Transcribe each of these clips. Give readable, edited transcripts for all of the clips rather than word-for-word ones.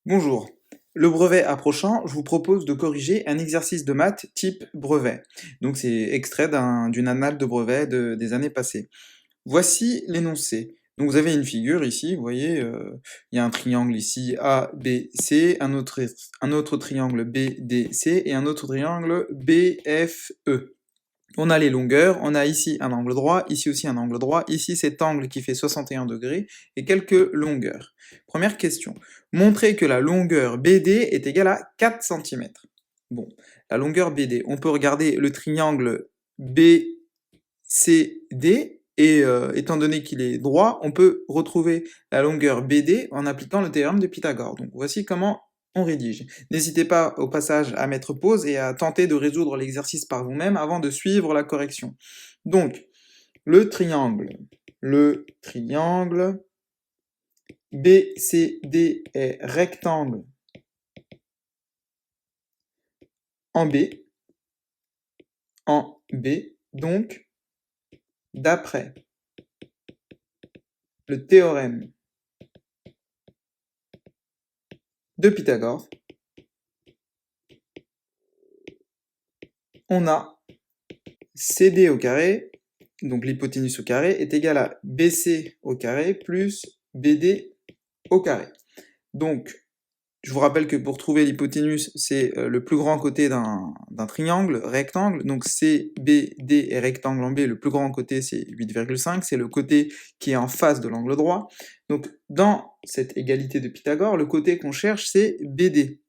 Bonjour. Le brevet approchant, je vous propose de corriger un exercice de maths type brevet. Donc c'est extrait d'une annale de brevet des années passées. Voici l'énoncé. Donc vous avez une figure ici, vous voyez, il y a un triangle ici A, B, C, un autre triangle B, D, C et un autre triangle B, F, E. On a les longueurs, on a ici un angle droit, ici aussi un angle droit, ici cet angle qui fait 61 degrés, et quelques longueurs. Première question, montrez que la longueur BD est égale à 4 cm. Bon, la longueur BD, on peut regarder le triangle BCD, et étant donné qu'il est droit, on peut retrouver la longueur BD en appliquant le théorème de Pythagore. Donc voici comment on rédige. N'hésitez pas au passage à mettre pause et à tenter de résoudre l'exercice par vous-même avant de suivre la correction. Donc, le triangle BCD est rectangle en B, donc, d'après le théorème de Pythagore, on a CD au carré, donc l'hypoténuse au carré, est égal à BC au carré plus BD au carré. Donc, je vous rappelle que pour trouver l'hypoténuse, c'est le plus grand côté d'un triangle rectangle, donc CBD est rectangle en B, le plus grand côté c'est 8,5, c'est le côté qui est en face de l'angle droit. Donc dans cette égalité de Pythagore, le côté qu'on cherche c'est BD.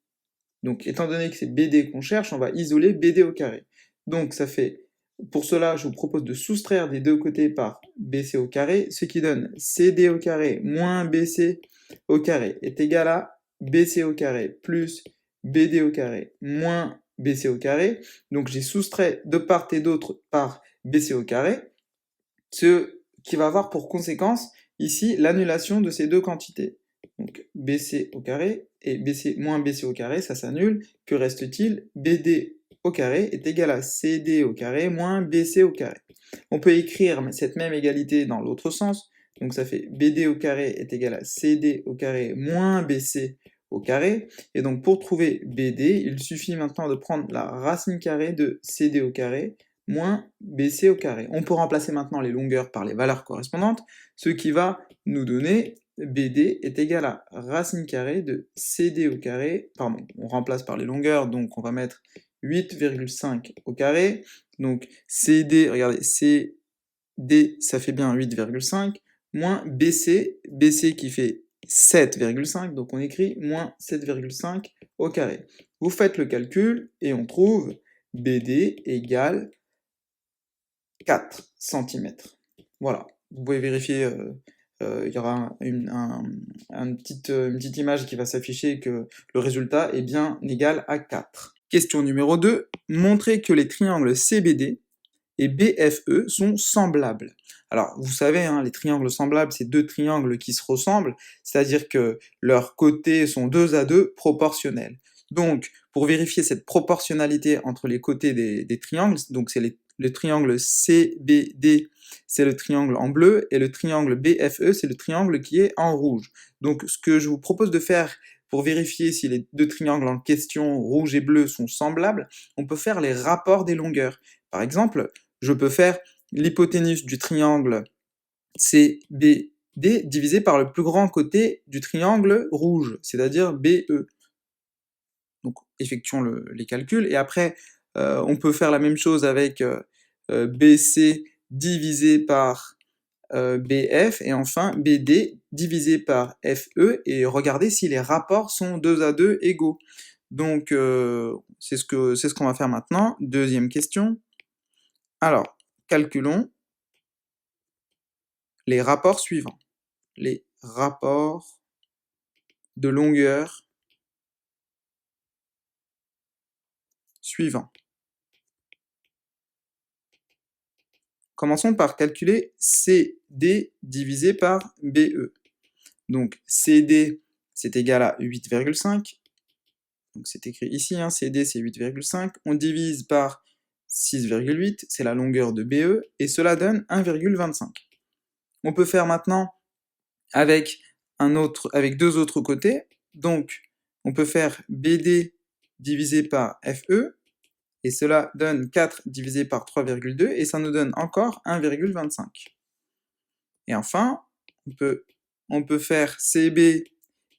Donc étant donné que c'est BD qu'on cherche, on va isoler BD au carré. Donc ça fait, pour cela, je vous propose de soustraire des deux côtés par BC au carré, ce qui donne CD au carré moins BC au carré est égal à BC au carré plus BD au carré moins BC au carré. Donc j'ai soustrait de part et d'autre par BC au carré, ce qui va avoir pour conséquence ici l'annulation de ces deux quantités. Donc BC au carré et BC moins BC au carré, ça s'annule. Que reste-t-il? BD au carré est égal à CD au carré moins BC au carré. On peut écrire cette même égalité dans l'autre sens, donc ça fait BD au carré est égal à CD au carré moins BC au carré, et donc pour trouver BD, il suffit maintenant de prendre la racine carrée de CD au carré moins BC au carré. On peut remplacer maintenant les longueurs par les valeurs correspondantes, ce qui va nous donner BD est égal à racine carrée de CD au carré, pardon, on remplace par les longueurs, donc on va mettre 8,5 au carré, donc CD, regardez, CD, ça fait bien 8,5, moins BC qui fait 7,5, donc on écrit moins 7,5 au carré. Vous faites le calcul, et on trouve BD égale 4 cm. Voilà, vous pouvez vérifier, il y aura une petite image qui va s'afficher que le résultat est bien égal à 4. Question numéro 2, montrez que les triangles CBD et BFE sont semblables. Alors, vous savez, hein, les triangles semblables, c'est deux triangles qui se ressemblent, c'est-à-dire que leurs côtés sont 2 à 2 proportionnels. Donc, pour vérifier cette proportionnalité entre les côtés des triangles, donc c'est le triangle CBD, c'est le triangle en bleu, et le triangle BFE, c'est le triangle qui est en rouge. Donc, ce que je vous propose de faire pour vérifier si les deux triangles en question, rouge et bleu, sont semblables, on peut faire les rapports des longueurs. Par exemple, je peux faire l'hypoténuse du triangle CBD divisé par le plus grand côté du triangle rouge, c'est-à-dire BE. Donc effectuons les calculs, et après on peut faire la même chose avec BC divisé par BF, et enfin BD divisé par FE, et regarder si les rapports sont 2 à 2 égaux. Donc c'est ce qu'on va faire maintenant. Deuxième question. Alors, calculons les rapports suivants. Les rapports de longueur suivants. Commençons par calculer CD divisé par BE. Donc CD, c'est égal à 8,5. Donc c'est écrit ici, hein, CD c'est 8,5. On divise par 6,8, c'est la longueur de BE, et cela donne 1,25. On peut faire maintenant avec deux autres côtés. Donc on peut faire BD divisé par FE, et cela donne 4 divisé par 3,2, et ça nous donne encore 1,25. Et enfin, on peut faire CB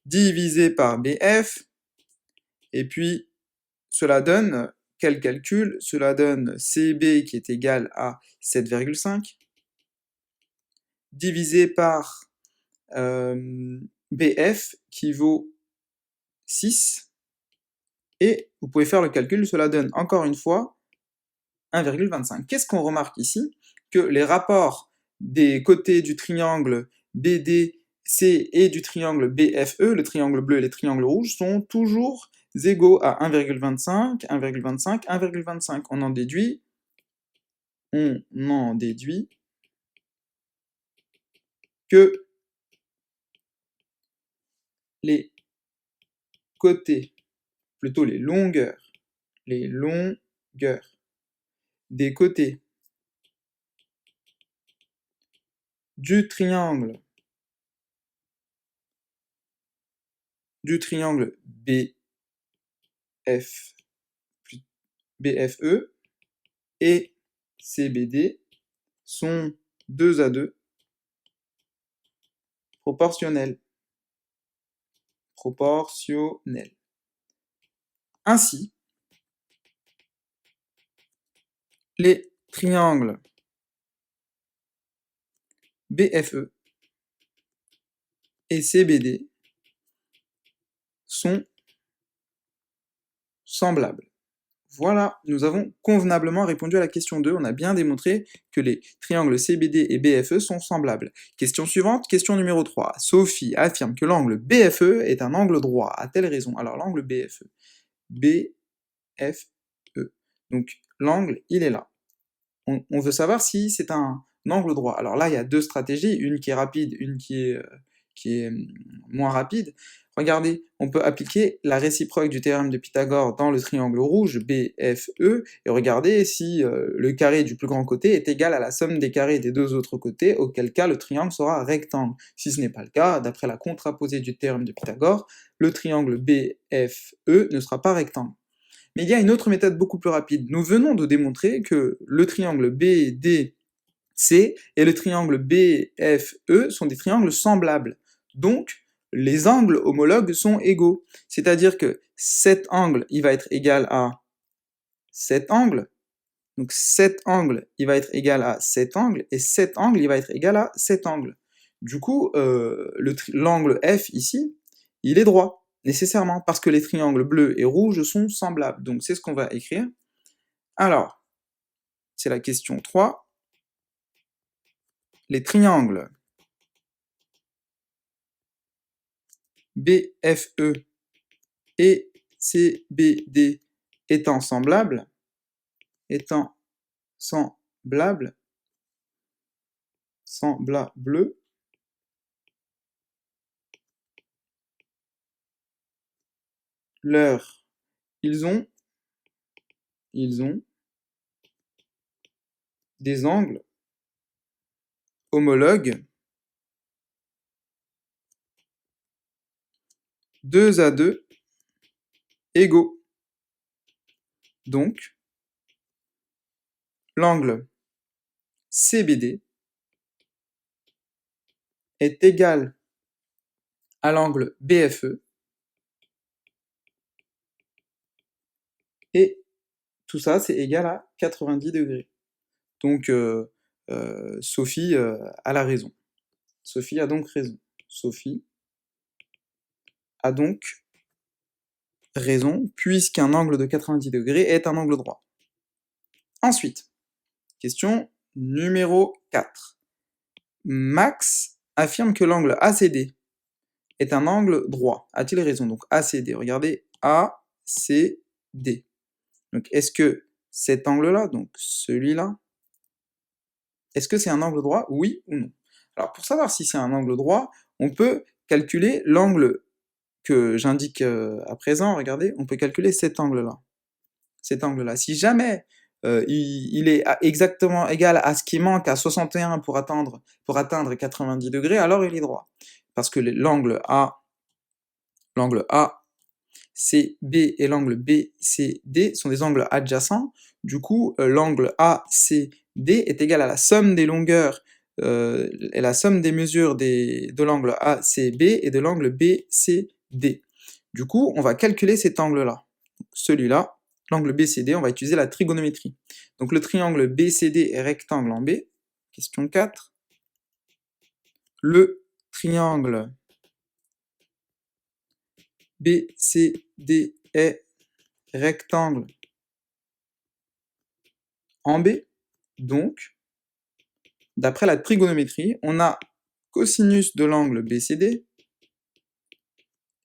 divisé par BF, et puis cela donne, quel calcul? Cela donne CB qui est égal à 7,5, divisé par BF qui vaut 6, et vous pouvez faire le calcul, cela donne encore une fois 1,25. Qu'est-ce qu'on remarque ici? Que les rapports des côtés du triangle BDC et du triangle BFE, le triangle bleu et les triangles rouges, sont toujours égaux à 1,25, 1,25, 1,25. On en déduit que les côtés, plutôt les longueurs des côtés du triangle BFE et CBD sont 2 à 2 proportionnels. Ainsi, les triangles BFE et CBD sont semblables. Voilà, nous avons convenablement répondu à la question 2, on a bien démontré que les triangles CBD et BFE sont semblables. Question suivante, question numéro 3. Sophie affirme que l'angle BFE est un angle droit. À telle raison? Alors l'angle BFE. Donc l'angle, il est là. On veut savoir si c'est un angle droit. Alors là, il y a deux stratégies, une qui est rapide, une qui est moins rapide. Regardez, on peut appliquer la réciproque du théorème de Pythagore dans le triangle rouge, BFE, et regardez si le carré du plus grand côté est égal à la somme des carrés des deux autres côtés, auquel cas le triangle sera rectangle. Si ce n'est pas le cas, d'après la contraposée du théorème de Pythagore, le triangle BFE ne sera pas rectangle. Mais il y a une autre méthode beaucoup plus rapide. Nous venons de démontrer que le triangle BDC et le triangle BFE sont des triangles semblables. Donc, les angles homologues sont égaux. C'est-à-dire que cet angle, il va être égal à cet angle. Donc cet angle, il va être égal à cet angle, et cet angle, il va être égal à cet angle. Du coup, l'angle F ici, il est droit, nécessairement, parce que les triangles bleus et rouges sont semblables. Donc c'est ce qu'on va écrire. Alors, c'est la question 3. Les triangles BFE et CBD étant semblables, ils ont des angles homologues 2 à 2 égaux. Donc, l'angle CBD est égal à l'angle BFE, et tout ça, c'est égal à 90 degrés. Donc, Sophie a la raison. Sophie a donc raison. Sophie a donc raison, puisqu'un angle de 90 degrés est un angle droit. Ensuite, question numéro 4. Max affirme que l'angle ACD est un angle droit. A-t-il raison? Donc ACD, regardez, ACD. Donc est-ce que cet angle-là, donc celui-là, est-ce que c'est un angle droit, oui ou non? Alors pour savoir si c'est un angle droit, on peut calculer l'angle que j'indique à présent, regardez, on peut calculer cet angle-là. Cet angle-là. Si jamais il est exactement égal à ce qui manque à 61 pour atteindre 90 degrés, alors il est droit. Parce que l'angle A ACB et l'angle BCD sont des angles adjacents. Du coup, l'angle ACD est égal à la somme des longueurs et la somme des mesures de l'angle ACB et de l'angle BCD. Du coup, on va calculer cet angle-là. Celui-là, l'angle BCD, on va utiliser la trigonométrie. Donc le triangle BCD est rectangle en B. Question 4. Le triangle BCD est rectangle en B. Donc, d'après la trigonométrie, on a cosinus de l'angle BCD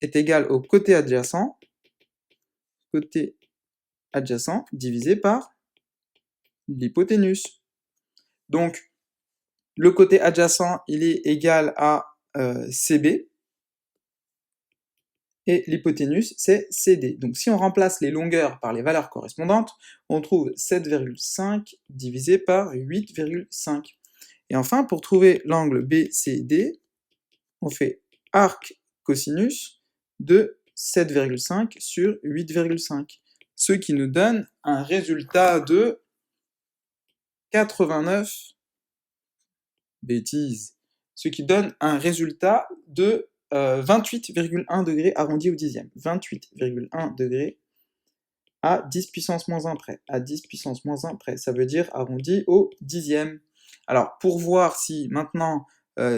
est égal au côté adjacent divisé par l'hypoténuse. Donc, le côté adjacent, il est égal à CB, et l'hypoténuse, c'est CD. Donc si on remplace les longueurs par les valeurs correspondantes, on trouve 7,5 divisé par 8,5. Et enfin, pour trouver l'angle BCD, on fait arc cosinus de 7,5 sur 8,5, ce qui nous donne un résultat de 89, bêtises, ce qui donne un résultat de 28,1 degrés arrondi au dixième. 28,1 degrés à 10 puissance moins 1 près. À 10 puissance moins 1 près, ça veut dire arrondi au dixième. Alors, pour voir si maintenant,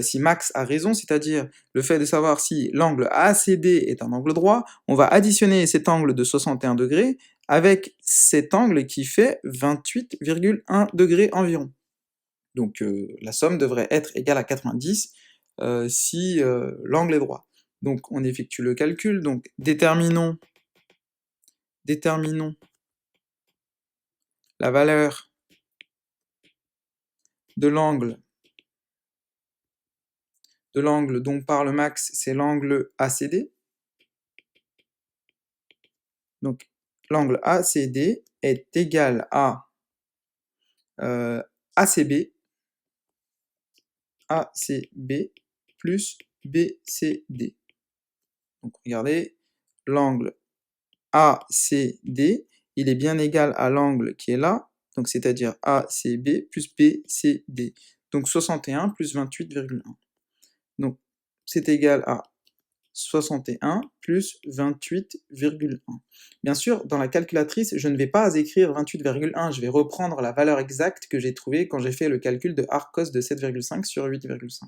si Max a raison, c'est-à-dire le fait de savoir si l'angle ACD est un angle droit, on va additionner cet angle de 61 degrés avec cet angle qui fait 28,1 degrés environ. Donc la somme devrait être égale à 90 si l'angle est droit. Donc on effectue le calcul, donc déterminons la valeur de l'angle dont parle Max, c'est l'angle ACD. Donc l'angle ACD est égal à ACB plus BCD. Donc regardez, l'angle ACD, il est bien égal à l'angle qui est là, donc c'est-à-dire ACB plus BCD. Donc 61 plus 28,1. Donc c'est égal à 61 plus 28,1. Bien sûr, dans la calculatrice, je ne vais pas écrire 28,1, je vais reprendre la valeur exacte que j'ai trouvée quand j'ai fait le calcul de arc cos de 7,5 sur 8,5.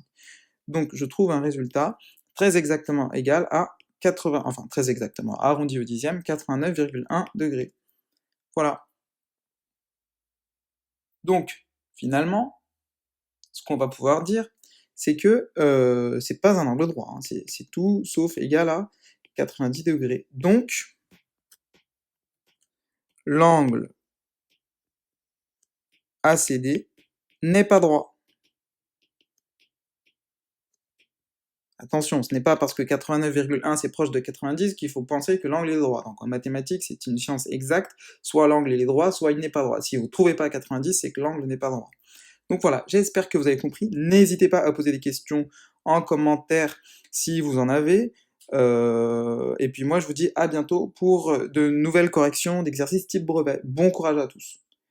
Donc je trouve un résultat très exactement égal à 80, enfin très exactement, arrondi au dixième, 89,1 degrés. Voilà. Donc, finalement, ce qu'on va pouvoir dire, c'est que c'est pas un angle droit, hein, c'est tout sauf égal à 90 degrés. Donc, l'angle ACD n'est pas droit. Attention, ce n'est pas parce que 89,1 c'est proche de 90 qu'il faut penser que l'angle est droit. Donc en mathématiques, c'est une science exacte, soit l'angle est droit, soit il n'est pas droit. Si vous ne trouvez pas 90, c'est que l'angle n'est pas droit. Donc voilà, j'espère que vous avez compris. N'hésitez pas à poser des questions en commentaire si vous en avez. Et puis moi, je vous dis à bientôt pour de nouvelles corrections d'exercices type brevet. Bon courage à tous.